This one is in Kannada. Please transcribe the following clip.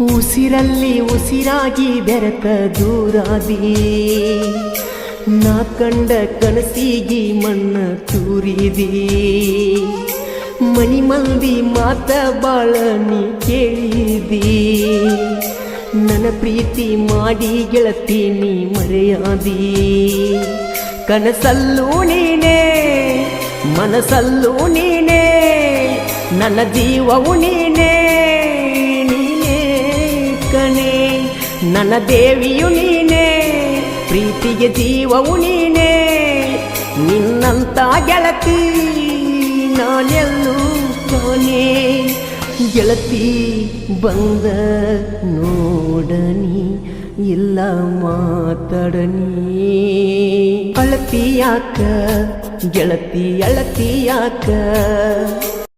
ಉಸಿರಲ್ಲಿ ಉಸಿರಾಗಿ ಬೆರೆತ ದೂರಾದಿ ನಾ ಕಂಡ ಕನಸಿಗಿ ಮಣ್ಣ ತೂರಿದಿ ಮನಿ ಮಂದಿ ಮಾತ ಬಾಳ ನೀ ಕೇಳಿದಿ ನನ್ನ ಪ್ರೀತಿ ಮಾಡಿ ಗೆಳತಿ ನೀ ಮರೆಯಾದಿ ಕನಸಲ್ಲೂ ನೀನೇ ಮನಸಲ್ಲೂ ನೀನೇ ನನ್ನ ಜೀವವು ನೀನೇ ಕಣೆ ನನ್ನ ದೇವಿಯು ನೀನೇ ಪ್ರೀತಿಗೆ ಜೀವವು ನೀನೇ ನಿನ್ನಂತ ಗೆಳತಿ ನಾನೆಲ್ಲೂ ಕಾಣೆ ಗೆಳತಿ ಬಂದ ನೋಡನಿ ಇಲ್ಲ ಮಾತಾಡನಿ ಅಳತಿಯಾಕ ಗೆಳತಿ ಅಳತಿಯಾಕ